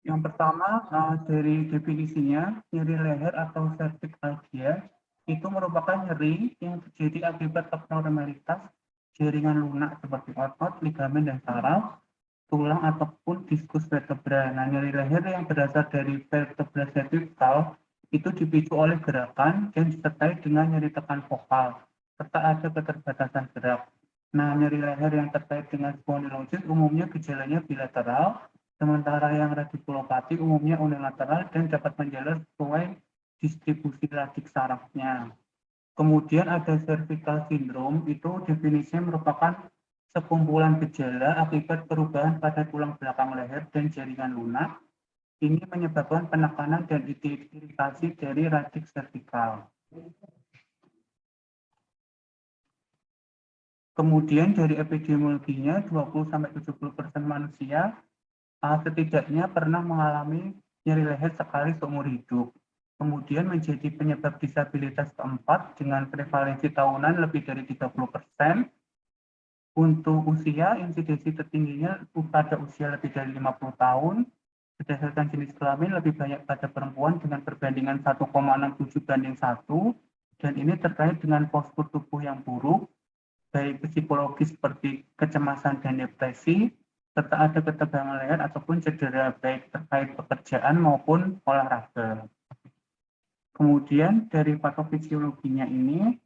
Yang pertama, dari definisinya, nyeri leher atau cervicalgia itu merupakan nyeri yang terjadi akibat abnormalitas jaringan lunak seperti otot, ligamen, dan saraf, tulang ataupun diskus vertebra. Nah, nyeri leher yang berasal dari vertebra cervical itu dipicu oleh gerakan dan disertai dengan nyeri tekan vokal, serta ada keterbatasan gerak. Nah, nyeri leher yang terkait dengan spondylosis umumnya gejalanya bilateral, sementara yang radikulopati umumnya unilateral dan dapat menjalar sesuai distribusi radik sarafnya. Kemudian ada cervical syndrome, itu definisinya merupakan sekumpulan gejala akibat perubahan pada tulang belakang leher dan jaringan lunak. Ini menyebabkan penekanan dan iritasi dari radik servikal. Kemudian dari epidemiologinya 20-70% manusia setidaknya pernah mengalami nyeri leher sekali seumur hidup. Kemudian menjadi penyebab disabilitas keempat dengan prevalensi tahunan lebih dari 30%. Untuk usia, insidensi tertingginya pada usia lebih dari 50 tahun. Berdasarkan jenis kelamin lebih banyak pada perempuan dengan perbandingan 1,67 banding 1. Dan ini terkait dengan postur tubuh yang buruk, baik psikologis seperti kecemasan dan depresi, serta ada ketegangan leher ataupun cedera baik terkait pekerjaan maupun olahraga. Kemudian dari patofisiologinya ini,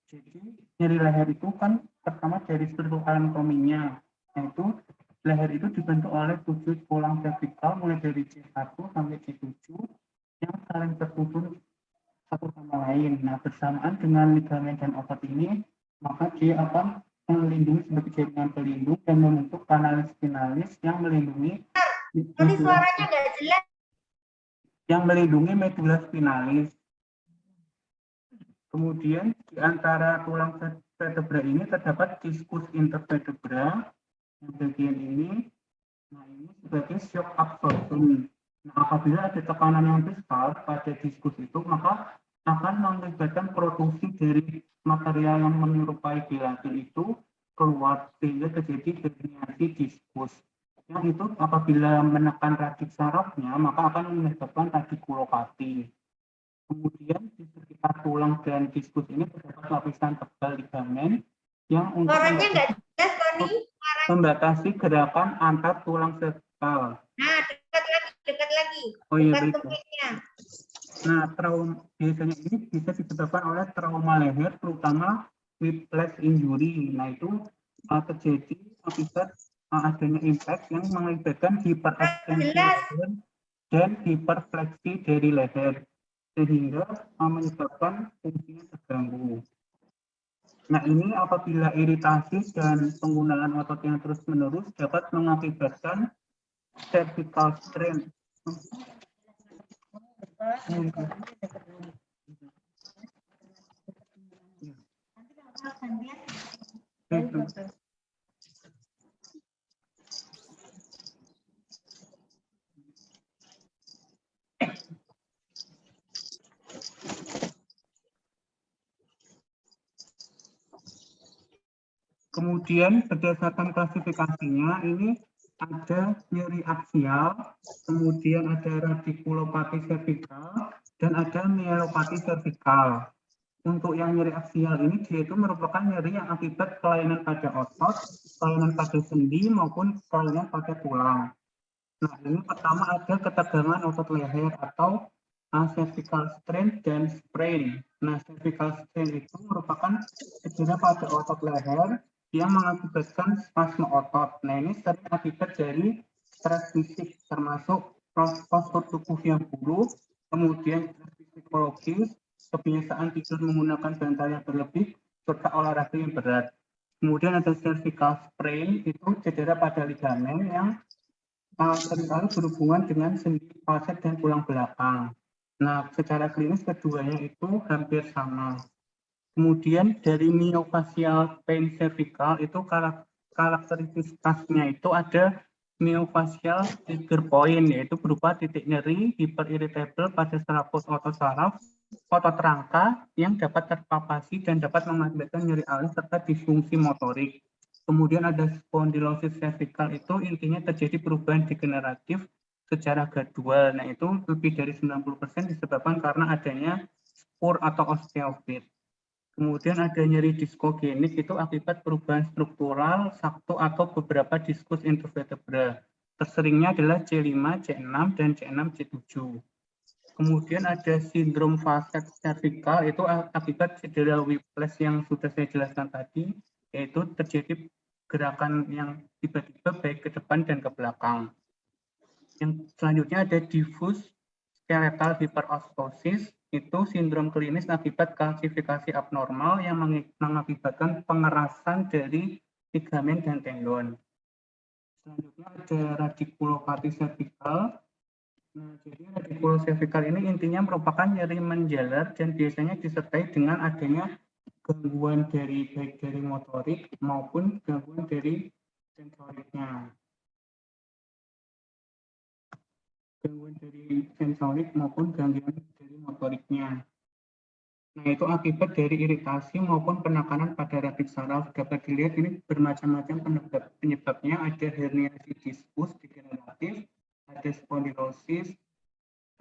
jadi nyeri leher itu kan pertama dari struktur anatominya, yaitu leher itu dibentuk oleh 7 tulang vertikal mulai dari C1 sampai C7 yang saling tertutup satu sama lain. Nah, bersamaan dengan ligamen dan otot ini, maka dia akan melindungi sebagai jaringan pelindung dan membentuk kanalis spinalis yang melindungi suaranya nggak jelas. Yang melindungi medula spinalis. Kemudian di antara tulang vertebra ini terdapat diskus intervertebra yang bagian ini. Nah, ini sebagai shock absorption. Nah, apabila ada tekanan yang besar pada diskus itu, maka akan mengakibatkan produksi dari material yang menyerupai gelatin itu keluar sehingga terjadi herniasi diskus. Yang itu apabila menekan radik sarafnya, maka akan menyebabkan radikulopati. Kemudian di sekitar tulang dan diskus ini terdapat lapisan tebal ligamen yang untuk membatasi gerakan antar tulang vertikal. Nah, dekat lagi. Oh iya, baik. Nah, biasanya ini bisa disebabkan oleh trauma leher, terutama whiplash injury. Nah, itu terjadi akibat adanya impact yang mengakibatkan hiperekstensi leher dan hiperfleksi dari leher, sehingga menyebabkan fungsinya terganggu. Nah, ini apabila iritasi dan penggunaan otot yang terus-menerus dapat mengakibatkan cervical strain. Kemudian berdasarkan klasifikasinya ini ada nyeri aksial, kemudian ada radikulopati cervical, dan ada myelopati cervical. Untuk yang nyeri aksial ini dia itu merupakan nyeri yang akibat kelainan pada otot, kelainan pada sendi maupun kelainan pada tulang. Nah, ini pertama ada ketegangan otot leher atau cervical strain dan sprain. Nah, cervical strain itu merupakan cedera pada otot leher yang mengakibatkan spasme otot. Nah, ini sering akibat dari stres fisik, termasuk postur tubuh yang buruk, kemudian stres psikologis, kebiasaan tidur menggunakan bantal yang berlebih, serta olahraga yang berat. Kemudian ada cervical sprain, itu cedera pada ligamen yang seringkali berhubungan dengan sendi falset dan tulang belakang. Nah, secara klinis keduanya itu hampir sama. Kemudian dari myofascial pain cervical itu karakteristiknya itu ada myofascial trigger point, yaitu berupa titik nyeri hyperirritable pada serabut otot saraf, otot rangka yang dapat terpapasi dan dapat mengakibatkan nyeri alis serta disfungsi motorik. Kemudian ada spondylosis cervical, itu intinya terjadi perubahan degeneratif secara gradual. Nah, itu lebih dari 90% disebabkan karena adanya spur atau osteofit. Kemudian ada nyeri diskogenik itu akibat perubahan struktural satu atau beberapa diskus intervertebra. Terseringnya adalah C5, C6, dan C6, C7. Kemudian ada sindrom facet cervical itu akibat cedera whiplash yang sudah saya jelaskan tadi, yaitu terjadi gerakan yang tiba-tiba baik ke depan dan ke belakang. Yang selanjutnya ada diffuse skeletal hyperostosis, itu sindrom klinis akibat kalsifikasi abnormal yang mengakibatkan pengerasan dari ligamen dan tendon. Selanjutnya ada radikulopati cervical. Nah, jadi radiculocervical ini intinya merupakan nyeri menjalar dan biasanya disertai dengan adanya gangguan dari baik dari motorik maupun gangguan dari sensoriknya. Gangguan dari sensorik maupun gangguan dari motoriknya. Nah, itu akibat dari iritasi maupun penekanan pada rabit saraf. Dapat dilihat ini bermacam-macam penyebabnya. Ada herniasi diskus degeneratif, ada spondylosis,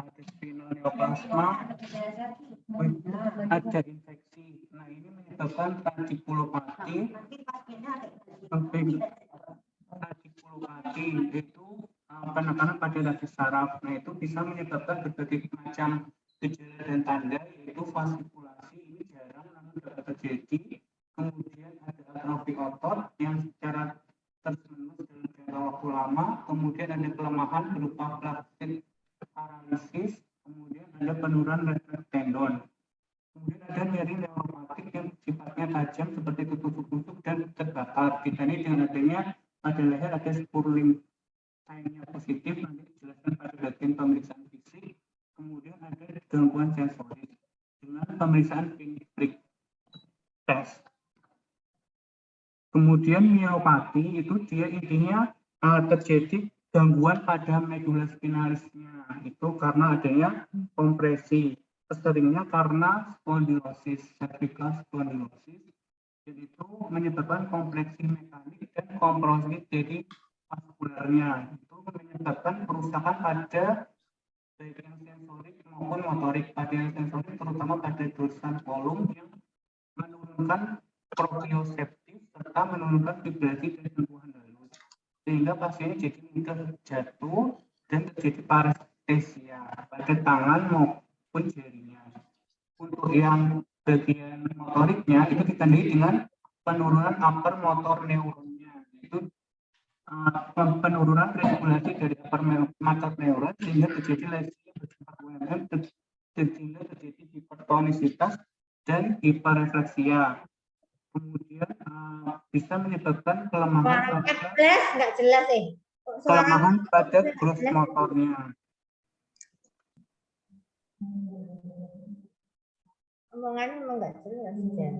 ada spinal neoplasma, ada infeksi. Nah, ini menyebabkan radikulopati. Radikulopati itu penekanan pada rabit saraf. Nah, itu bisa menyebabkan berbagai macam gejala dan tanda, yaitu fascikulasi, ini jarang namun dapat terjadi. Kemudian ada atrofi otot yang secara terus-menerus dalam jangka waktu lama. Kemudian ada kelemahan berupa plastik paralisis. Kemudian ada penurunan refleks tendon. Kemudian ada nyeri neuropatik yang sifatnya tajam seperti tusuk-tusuk dan terbakar. Ditandai dengan adanya pada leher ada spurling sign-nya positif, nanti dijelaskan pada bagian pemeriksaan fisik. Kemudian ada gangguan sensorik dengan pemeriksaan fingerprint test. Kemudian miopati itu dia intinya terjadi gangguan pada medula spinalisnya, itu karena adanya kompresi. Seringnya karena spondylosis, cervical spondylosis, dan itu menyebabkan kompleksi mekanik dan komprosi dari vaskularnya. Itu menyebabkan kerusakan pada baik yang sensorik maupun motorik. Pada yang sensorik terutama pada dorsal kolum yang menurunkan proprioceptif serta menurunkan vibrasi dan sentuhan halus, sehingga pasiennya jadi mudah jatuh dan terjadi parestesia pada tangan maupun jarinya. Untuk yang bagian motoriknya itu ditandai dengan penurunan upper motor neuronnya, itu penurunan regulasi dari upper motor neuron sehingga terjadi lesi bersifat UMM sehingga terjadi hipertonisitas dan hiperrefleksia. Kemudian bisa menyebabkan kelemahan pada nggak jelas kelemahan pada gross motornya. Omongannya memang nggak jelas ya.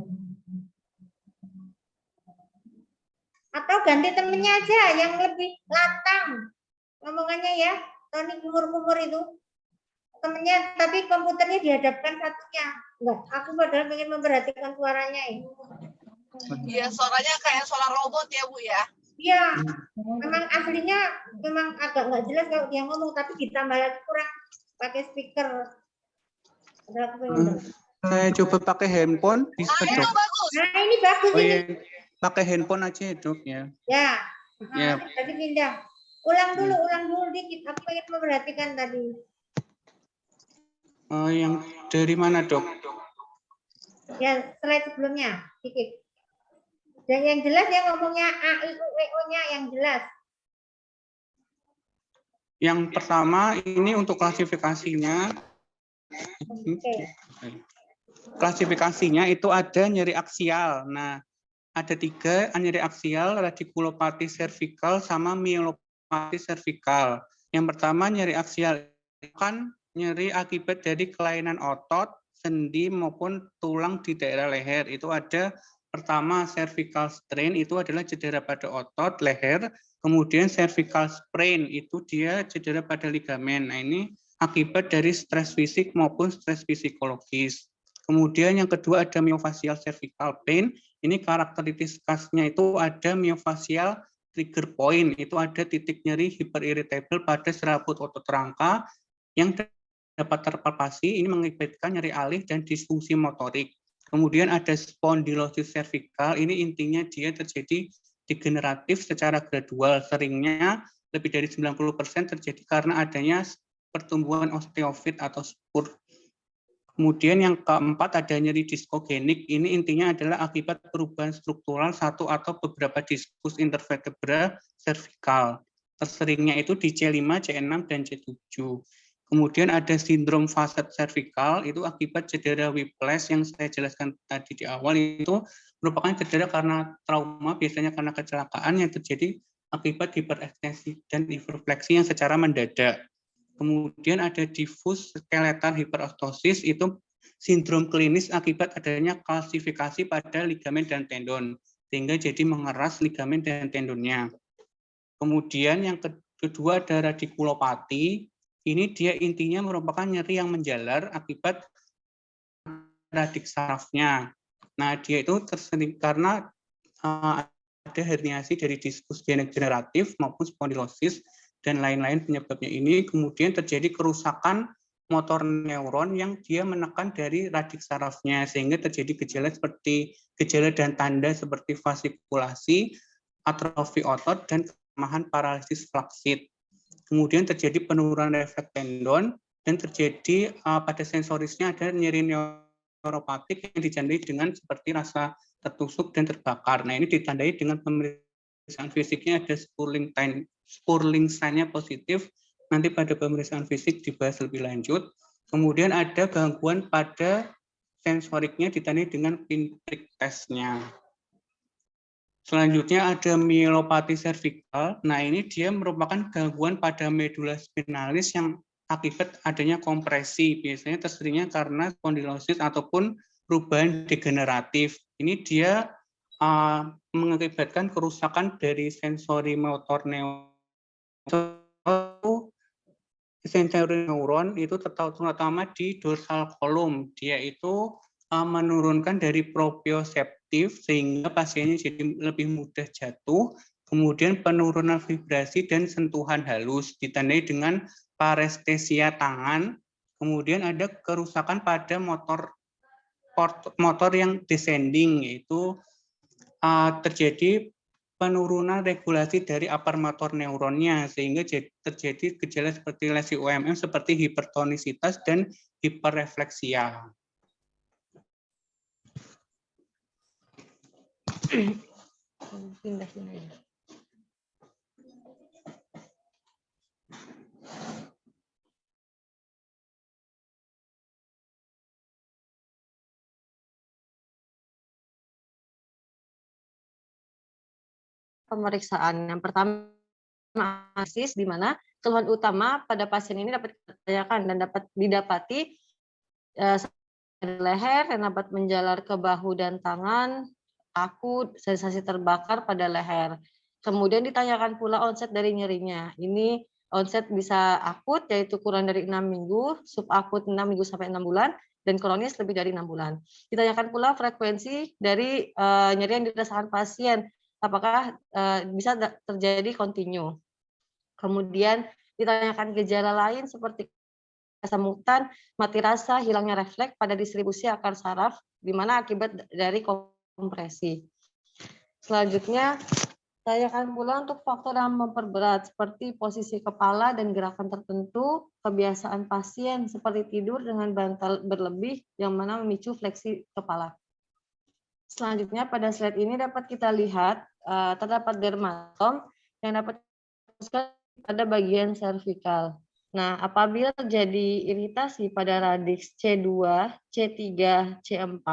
Atau ganti temennya aja yang lebih lantang ngomongannya ya. Tony kumur-kumur itu temennya, tapi komputernya dihadapkan satunya. Enggak, aku padahal ingin memperhatikan suaranya ini. Iya, suaranya kayak suara robot ya, Bu ya. Iya, memang aslinya memang agak nggak jelas kalau dia ngomong, tapi ditambah lagi kurang pakai speaker. Saya coba pakai handphone bisa Itu dok. bagus. Nah ini bagus Oh, ini. iya. Pakai handphone aja dok ya. Ya, Ya. tadi pindah. Ulang dulu dikit. Aku ingin memperhatikan tadi. Yang dari mana dok? Ya, slide sebelumnya, dikit. Dan yang jelas ya ngomongnya A, I, U, W, O-nya yang jelas. Yang pertama ini untuk klasifikasinya. Oke. Klasifikasinya itu ada nyeri aksial. Nah, ada 3 nyeri aksial, radikulopati cervical sama myelopati cervical. Yang pertama nyeri aksial kan nyeri akibat dari kelainan otot, sendi maupun tulang di daerah leher. Itu ada pertama cervical strain, itu adalah cedera pada otot leher. Kemudian cervical sprain itu dia cedera pada ligamen. Nah, ini akibat dari stres fisik maupun stres psikologis. Kemudian yang kedua ada myofascial cervical pain. Ini karakteristik khasnya itu ada myofascial trigger point, itu ada titik nyeri hiperirritable pada serabut otot rangka yang dapat terpalpasi, ini mengakibatkan nyeri alih dan disfungsi motorik. Kemudian ada spondylosis cervical, ini intinya dia terjadi degeneratif secara gradual, seringnya lebih dari 90% terjadi karena adanya pertumbuhan osteofit atau spur. Kemudian yang keempat ada nyeri diskogenik, ini intinya adalah akibat perubahan struktural satu atau beberapa diskus intervertebra cervical. Terseringnya itu di C5, C6, dan C7. Kemudian ada sindrom facet cervical, itu akibat cedera whiplash yang saya jelaskan tadi di awal, itu merupakan cedera karena trauma, biasanya karena kecelakaan yang terjadi akibat hiperekstensi dan hiperfleksi yang secara mendadak. Kemudian ada diffuse skeletal hyperostosis, itu sindrom klinis akibat adanya kalsifikasi pada ligamen dan tendon, sehingga jadi mengeras ligamen dan tendonnya. Kemudian yang kedua ada radikulopati, ini dia intinya merupakan nyeri yang menjalar akibat radik sarafnya. Nah, dia itu tersering karena ada herniasi dari diskus degeneratif maupun spondylosis dan lain-lain penyebabnya ini. Kemudian terjadi kerusakan motor neuron yang dia menekan dari radik sarafnya, sehingga terjadi gejala seperti gejala dan tanda seperti fasikulasi, atrofi otot, dan kelemahan paralisis flaksit. Kemudian terjadi penurunan refleks tendon dan terjadi pada sensorisnya ada nyeri neuropatik yang ditandai dengan seperti rasa tertusuk dan terbakar. Nah, ini ditandai dengan pemeriksaan fisiknya ada Spurling sign-nya positif. Nanti pada pemeriksaan fisik dibahas lebih lanjut. Kemudian ada gangguan pada sensoriknya ditandai dengan pinprick test-nya. Selanjutnya ada myelopati cervical. Nah, ini dia merupakan gangguan pada medula spinalis yang akibat adanya kompresi. Biasanya terseringnya karena spondylosis ataupun perubahan degeneratif. Ini dia mengakibatkan kerusakan dari sensori motor neuron itu terutama di dorsal kolum. Dia itu menurunkan dari proprioceptif sehingga pasiennya jadi lebih mudah jatuh. Kemudian penurunan vibrasi dan sentuhan halus ditandai dengan parestesia tangan. Kemudian ada kerusakan pada motor yang descending, yaitu terjadi penurunan regulasi dari upper motor neuronnya sehingga terjadi gejala seperti lesi UMM seperti hipertonisitas dan hiperrefleksia. Pemeriksaan yang pertama asis, di mana keluhan utama pada pasien ini dapat ditanyakan dan dapat didapati leher yang dapat menjalar ke bahu dan tangan, kaku, sensasi terbakar pada leher. Kemudian ditanyakan pula onset dari nyerinya. Ini onset bisa akut yaitu kurang dari 6 minggu, subakut 6 minggu sampai 6 bulan, dan kronis lebih dari 6 bulan. Ditanyakan pula frekuensi dari nyeri yang dirasakan pasien. Apakah bisa terjadi kontinu. Kemudian ditanyakan gejala lain seperti kesemutan, mati rasa, hilangnya refleks pada distribusi akar saraf, di mana akibat dari kompresi. Selanjutnya, tanyakan pula untuk faktor yang memperberat seperti posisi kepala dan gerakan tertentu, kebiasaan pasien seperti tidur dengan bantal berlebih yang mana memicu fleksi kepala. Selanjutnya pada slide ini dapat kita lihat terdapat dermatom yang dapat dihapuskan pada bagian servikal. Nah, apabila terjadi iritasi pada radiks C2, C3, C4,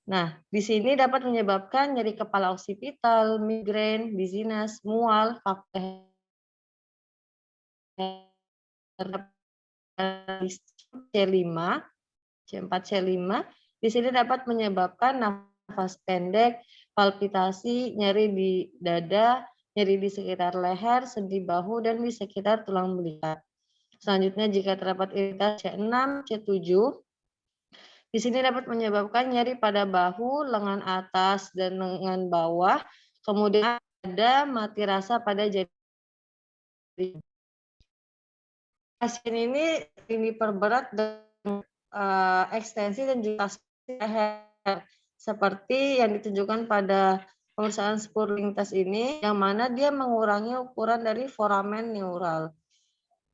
nah di sini dapat menyebabkan nyeri kepala oksipital, migrain, dizziness, mual, C5, C4, C5, di sini dapat menyebabkan nafas pendek, palpitasi, nyeri di dada, nyeri di sekitar leher, sendi bahu, dan di sekitar tulang belikat. Selanjutnya, jika terdapat iritasi C6, C7, di sini dapat menyebabkan nyeri pada bahu, lengan atas, dan lengan bawah, kemudian ada mati rasa pada jari. Pasien ini diperberat dengan ekstensi dan juga leher seperti yang ditunjukkan pada pemeriksaan Spurling test ini, yang mana dia mengurangi ukuran dari foramen neural.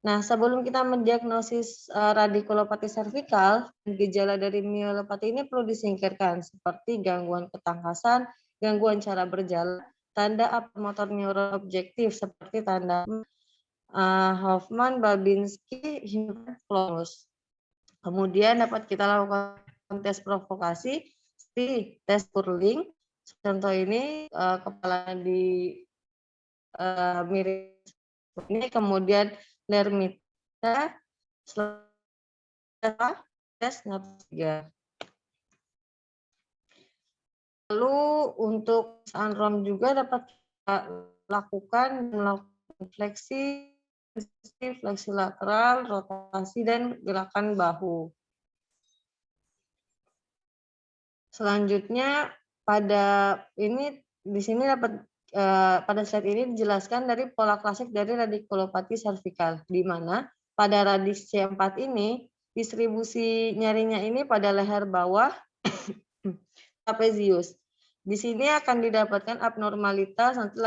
Nah, sebelum kita mendiagnosis radikulopati servikal, gejala dari mielopati ini perlu disingkirkan seperti gangguan ketangkasan, gangguan cara berjalan, tanda motor neural objektif seperti tanda Hoffman, Babinski, Hippocampus. Kemudian dapat kita lakukan tes provokasi seperti tes Spurling. Contoh ini kepala di miring ini, kemudian Lermita, tes napas. Lalu untuk Rom juga dapat kita lakukan melakukan fleksi lateral, rotasi, dan gerakan bahu. Selanjutnya pada ini di sini dapat pada slide ini dijelaskan dari pola klasik dari radikulopati servikal, di mana pada radix C4 ini distribusi nyerinya ini pada leher bawah trapezius. Di sini akan didapatkan abnormalitas nanti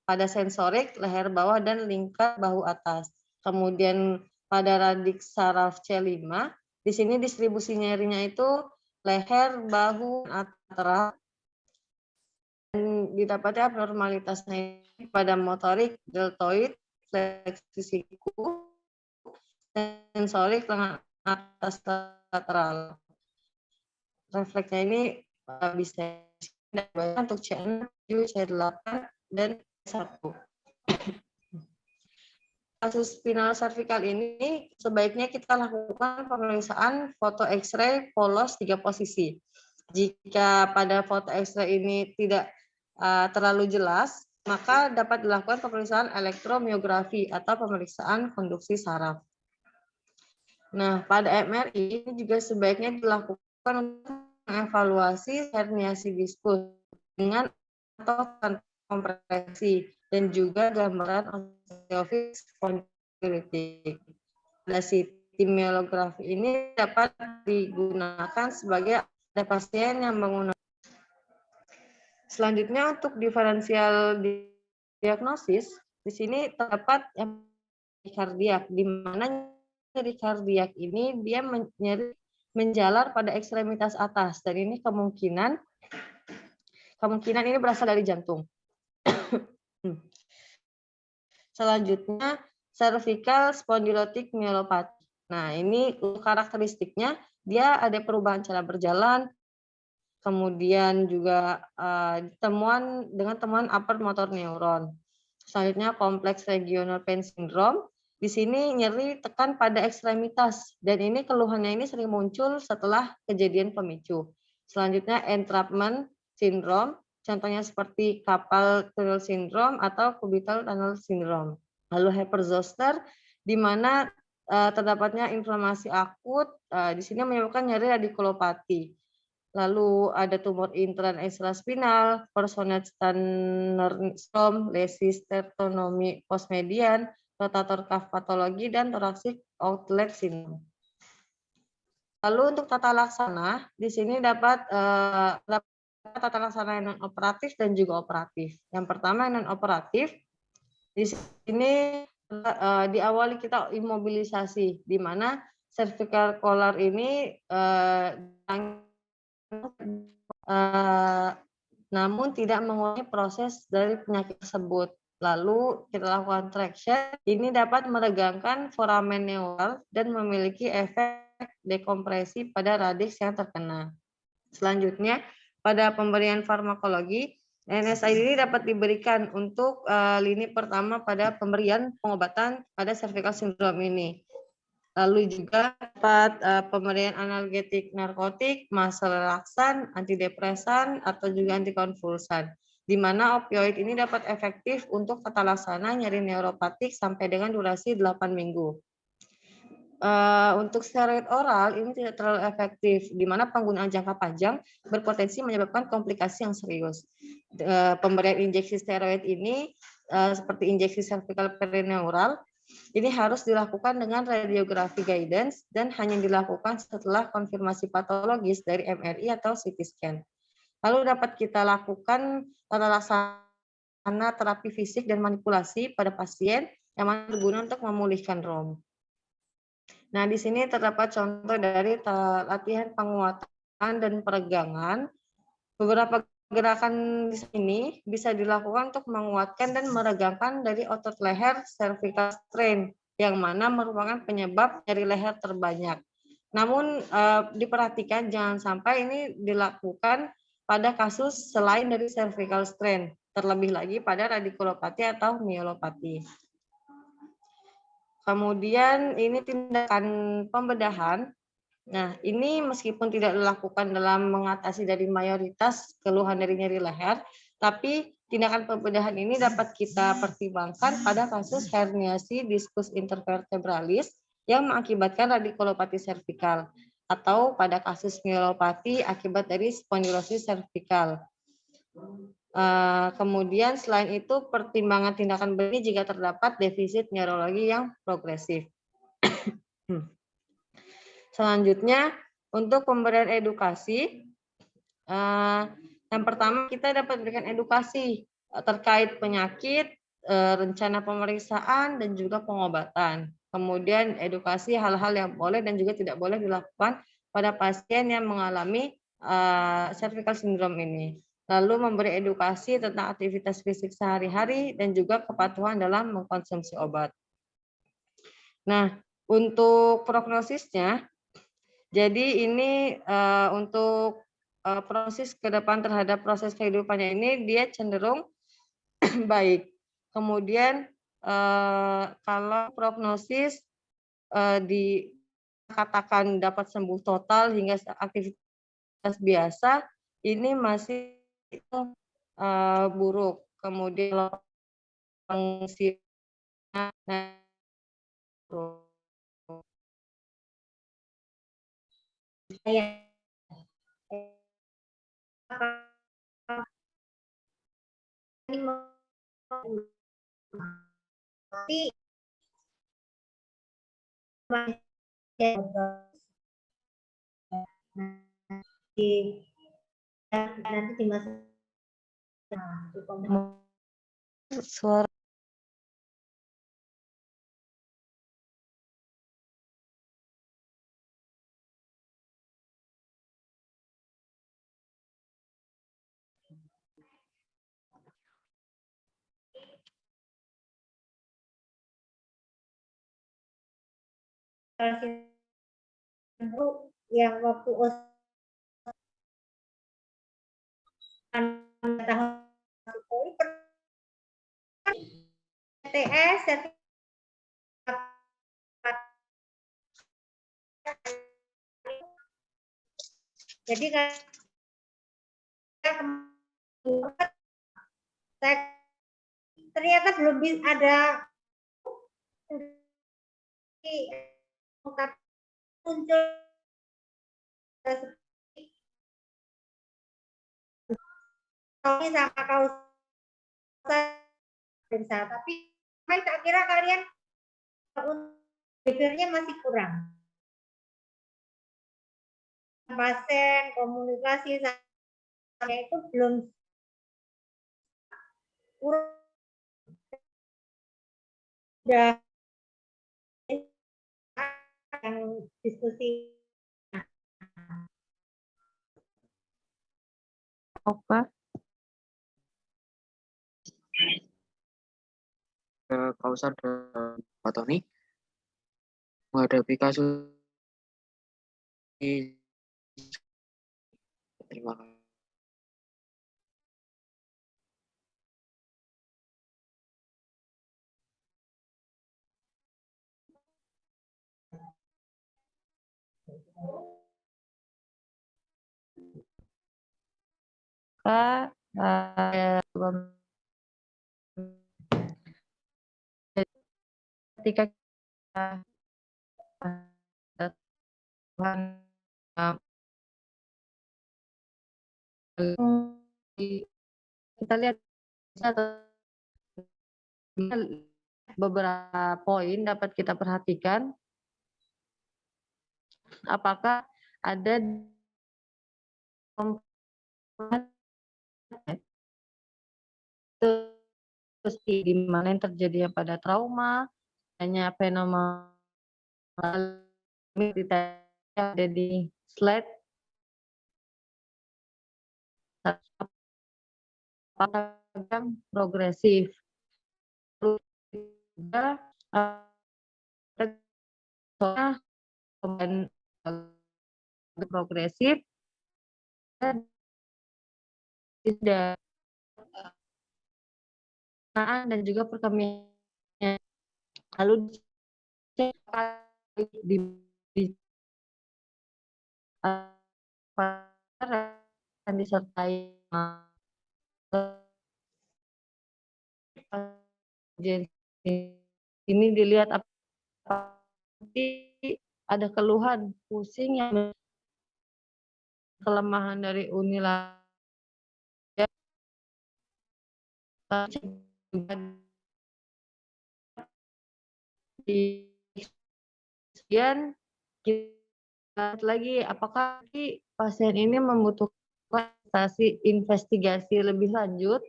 pada sensorik leher bawah dan lingkar bahu atas. Kemudian pada radix saraf C5, di sini distribusi nyerinya itu leher, bahu, atas. Dan didapati abnormalitasnya pada motorik deltoid, fleksi siku, sensorik lengan atas lateral. Refleksnya ini bisa untuk C6, C8, dan C1. Kasus spinal servikal ini sebaiknya kita lakukan pemeriksaan foto X-ray polos 3 posisi. Jika pada foto X-ray ini tidak terlalu jelas, maka dapat dilakukan pemeriksaan elektromiografi atau pemeriksaan konduksi saraf. Nah, pada MRI ini juga sebaiknya dilakukan untuk mengevaluasi herniasi diskus dengan atau tanpa kompresi dan juga gambaran osteofis spondylitik. Pada CT myelografi ini dapat digunakan sebagai ada pasien yang menggunakan. Selanjutnya untuk diferensial diagnosis, di sini terdapat yang kardiak, di mana nyeri kardiak ini dia menjalar pada ekstremitas atas, dan ini kemungkinan ini berasal dari jantung. Selanjutnya cervical spondylotic myelopathy. Nah, ini karakteristiknya dia ada perubahan cara berjalan, kemudian juga temuan upper motor neuron. Selanjutnya kompleks regional pain syndrome. Di sini nyeri tekan pada ekstremitas, dan ini keluhannya ini sering muncul setelah kejadian pemicu. Selanjutnya entrapment syndrome, contohnya seperti carpal tunnel syndrome atau cubital tunnel syndrome. Lalu hyperzoster, di mana terdapatnya inflamasi akut, di sini menyebabkan nyeri radikulopati. Lalu ada tumor intran ekstraspinal, personate Tanner syndrome, lesis tertonomi postmedian, rotator cuff patologi, dan thoracic outlet syndrome. Lalu untuk tata laksana, di sini dapat tata laksana non operatif dan juga operatif. Yang pertama non operatif, di sini diawali kita imobilisasi, di mana cervical collar ini namun tidak mengurangi proses dari penyakit tersebut. Lalu kita lakukan traction, ini dapat meregangkan foramen neural dan memiliki efek dekompresi pada radix yang terkena. Selanjutnya, pada pemberian farmakologi, NSAID ini dapat diberikan untuk lini pertama pada pemberian pengobatan pada cervical syndrome ini. Lalu juga dapat pemberian analgetik narkotik, muscle relaksan, antidepresan, atau juga antikonvulsan, di mana opioid ini dapat efektif untuk tata laksana nyeri neuropatik sampai dengan durasi 8 minggu. Untuk steroid oral ini tidak terlalu efektif, di mana penggunaan jangka panjang berpotensi menyebabkan komplikasi yang serius. Pemberian injeksi steroid ini seperti injeksi cervical perineural ini harus dilakukan dengan radiografi guidance dan hanya dilakukan setelah konfirmasi patologis dari MRI atau CT scan. Lalu dapat kita lakukan tata laksana terapi fisik dan manipulasi pada pasien yang mana berguna untuk memulihkan ROM. Nah, di sini terdapat contoh dari latihan penguatan dan peregangan. Beberapa gerakan di sini bisa dilakukan untuk menguatkan dan meregangkan dari otot leher cervical strain, yang mana merupakan penyebab nyeri leher terbanyak. Namun diperhatikan jangan sampai ini dilakukan pada kasus selain dari cervical strain, terlebih lagi pada radikulopati atau myelopati. Kemudian ini tindakan pembedahan. Nah, ini meskipun tidak dilakukan dalam mengatasi dari mayoritas keluhan dari nyeri leher, tapi tindakan pembedahan ini dapat kita pertimbangkan pada kasus herniasi diskus intervertebralis yang mengakibatkan radikulopati servikal atau pada kasus myelopati akibat dari spondilosis servikal. Kemudian selain itu pertimbangan tindakan ini jika terdapat defisit neurologi yang progresif. Selanjutnya untuk pemberian edukasi, yang pertama kita dapat berikan edukasi terkait penyakit, rencana pemeriksaan dan juga pengobatan. Kemudian edukasi hal-hal yang boleh dan juga tidak boleh dilakukan pada pasien yang mengalami cervical syndrome ini. Lalu memberi edukasi tentang aktivitas fisik sehari-hari dan juga kepatuhan dalam mengkonsumsi obat. Nah, untuk prognosisnya, jadi ini untuk proses ke depan terhadap proses kehidupannya ini dia cenderung baik. Kemudian kalau prognosis dikatakan dapat sembuh total hingga aktivitas biasa, ini masih buruk. Kemudian fungsi nanti di masa suara yang waktu TS jadi ternyata belum ada muncul sama kausa, tapi saya kira kalian pikirnya masih kurang. Pasien komunikasi saya itu belum udah yang diskusi apa? Kausa dan Pak Tony menghadapi kasus ini. Terima kasih. Ketika kita kita lihat beberapa poin dapat kita perhatikan. Apakah ada di mana yang terjadi pada trauma, hanya fenomena ada di slide progresif. Juga progresif tidak dan juga perkembangan lalu dan disertai ini dilihat apa ada keluhan pusing yang kelemahan dari unilateral kemudian kita lagi apakah pasien ini membutuhkan investigasi lebih lanjut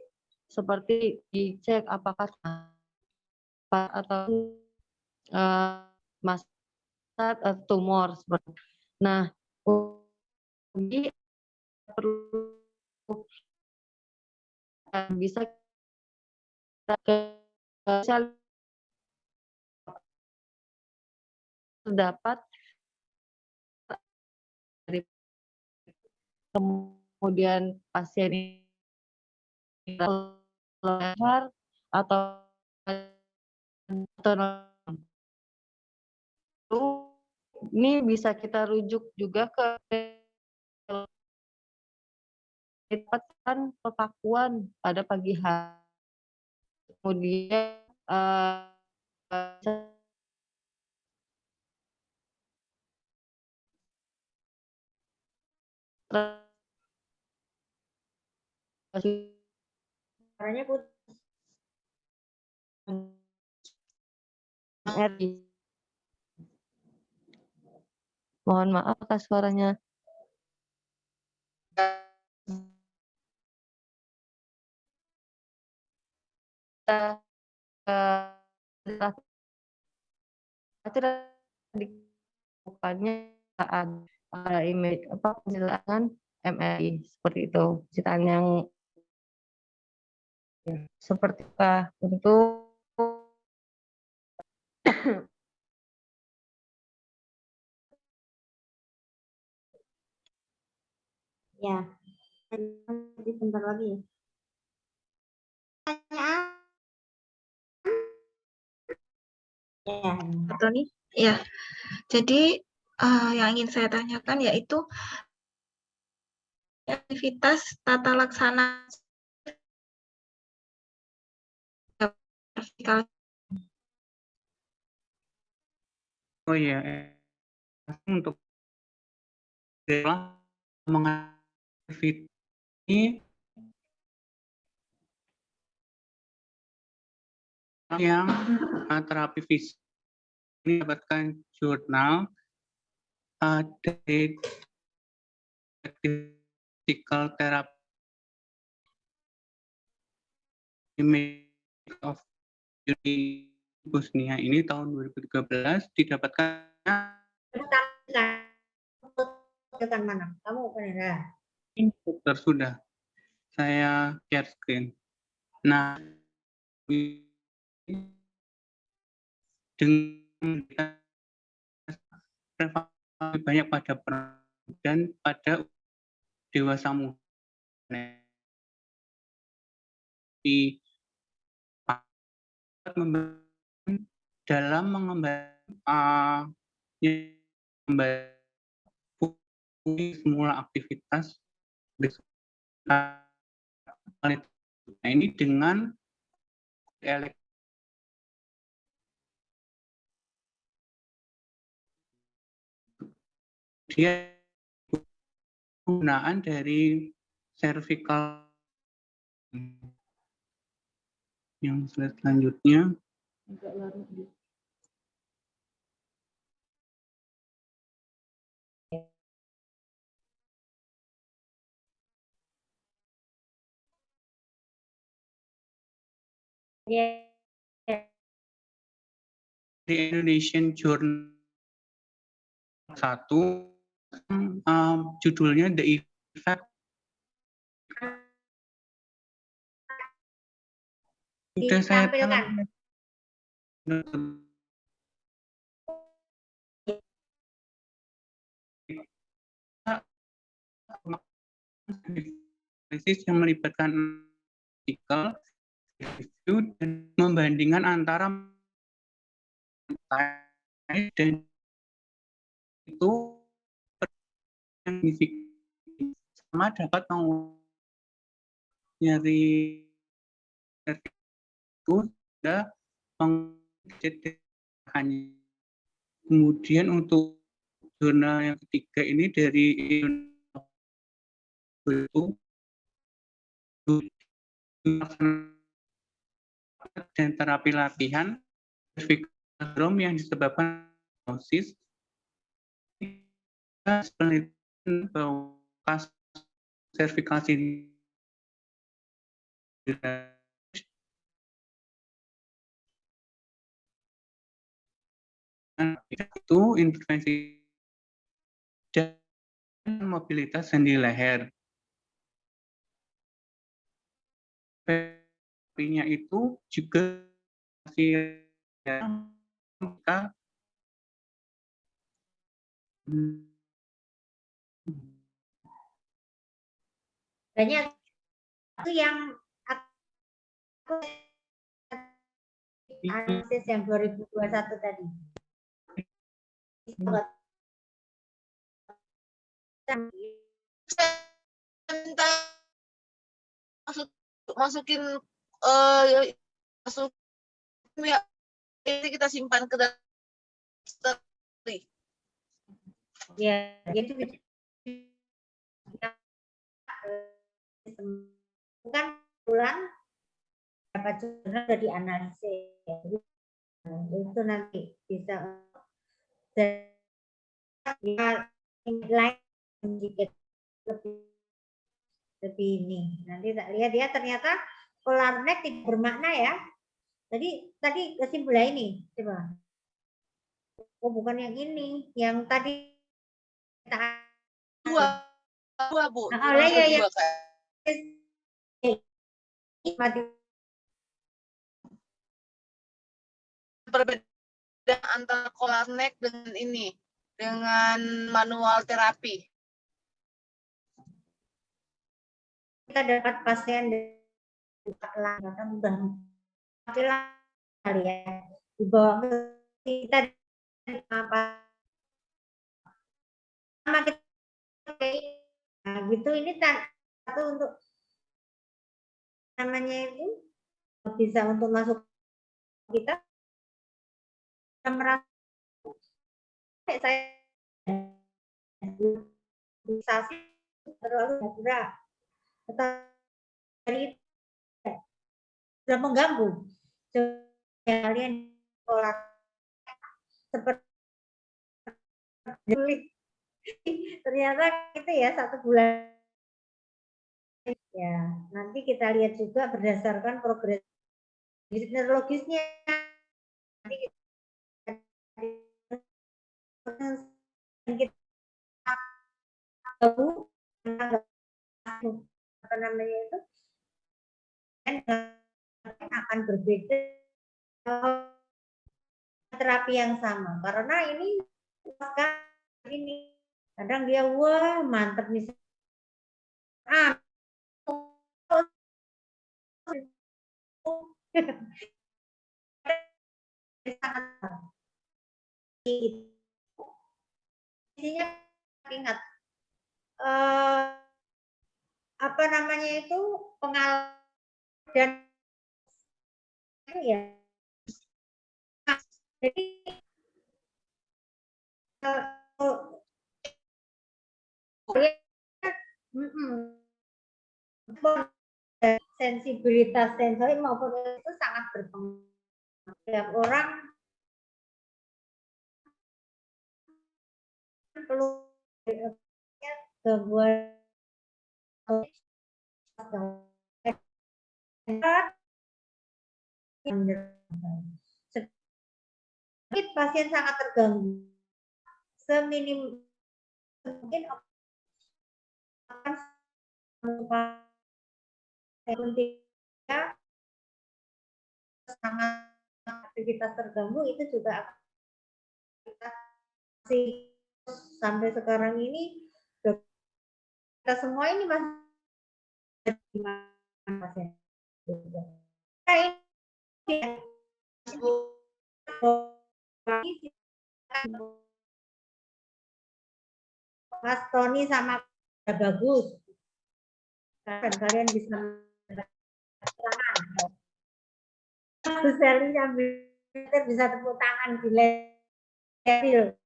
seperti dicek apakah atau massa atau tumor seperti. Nah, jadi perlu bisa terdapat kemudian pasien ini leher atau ini bisa kita rujuk juga ke pekakuan pada pagi hari, kemudian Suaranya putus. Mohon maaf atas suaranya. Bukannya ada image penjelasan MRI seperti itu, pencitraan yang seperti apa untuk Ya, nanti bentar lagi. Pertanyaan? Ya. Atau nih, ya. Jadi yang ingin saya tanyakan yaitu aktivitas tata laksana vertikal. Oh iya, untuk mengenai ini yang terapi fisik ini dapatkan jurnal dari physical therapy of Bosnia ini tahun 2013 didapatkan. Depan mana? Kamu benar. Dokter sudah. Saya share screen. Nah, dengan banyak pada perempuan dan pada dewasa muda dalam mengembangkan semula aktivitas ini dengan Dia penggunaan dari cervical. Yang slide selanjutnya. Ya. Di Indonesian Journal 1, judulnya The Effect. Sudah saya Ditampilkan. Analisis yang melibatkan artikel, review, dan membandingkan antara dan itu sama dapat nyari itu sudah mengecekkannya. Kemudian untuk zona yang ketiga ini dari itu dan terapi latihan sindrom yang disebabkan osis penelitian bahwa kasus servikasi itu intervensi dan mobilitas sendi leher. Terapinya itu juga kita banyak itu yang aku analisis yang 2021 tadi. Masukin masuk ya, ini kita simpan ke dalam story. Ya, itu kan bulan berapa jurnal sudah dianalisis. Itu nanti bisa lain sedikit lebih ini. Nanti tak lihat dia ternyata polar neck tidak bermakna ya. Tadi kesimpulan ini coba. Oh bukan yang ini, yang tadi Dua Bu. Oleh ya. Perbedaan antara polar neck dengan ini, dengan manual terapi. Kita dapat pasien karena mudah kali ya dibawa ke kita apa sama kita nah, gitu ini satu untuk namanya itu bisa untuk masuk kita merasa saya terlalu berat atau dari sudah mengganggu kalian pola seperti ternyata itu ya 1 bulan ya nanti kita lihat juga berdasarkan progres neurologisnya nanti kita apa namanya itu akan berbeda terapi yang sama karena ini kadang dia wah mantep misalnya intinya ingat apa namanya itu pengalaman dan ya jadi sensibilitas sensori maupun itu sangat berpengaruh. Setiap orang perlu gangguan sedikit pasien sangat terganggu, seminim mungkin akan sangat aktivitas terganggu itu juga kita sampai sekarang ini kita semua ini masih pasien. Mas Tony sama bagus. Dan kalian bisa Bu Sally bisa tepuk tangan di level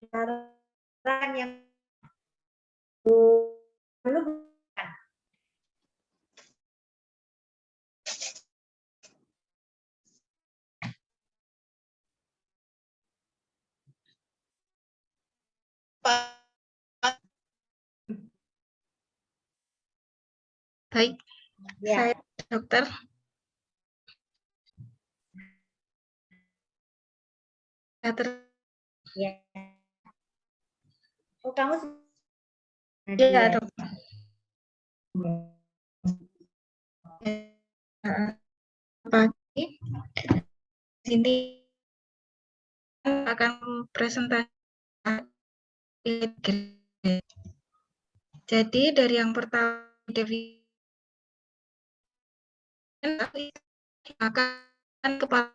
sekarang yang belum. Baik, Ya. saya dokter. Ya. Oh, kamu Ya, dokter. Pagi sini akan presentasi. Jadi dari yang pertama akan kepala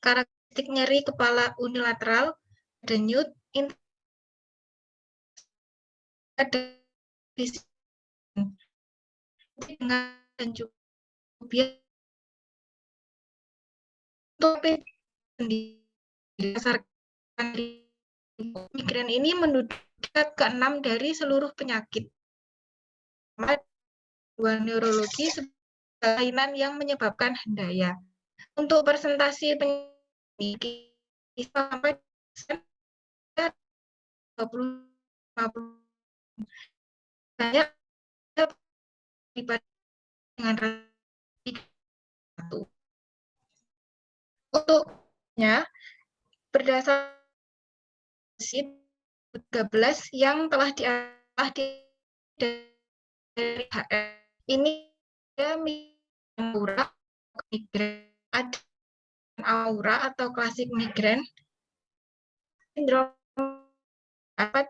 karakteristik nyeri kepala unilateral, denyut, ada dengan juga untuk berdasarkan migrain ini menduduki ke-6 dari seluruh penyakit. Dua neurologi kelainan yang menyebabkan hendaya. Untuk presentasi penyakit sampai 20 saya dengan untuknya berdasarkan 13 yang telah dari HR ini aura migrain, ada aura atau klasik migrain, sindrom dapat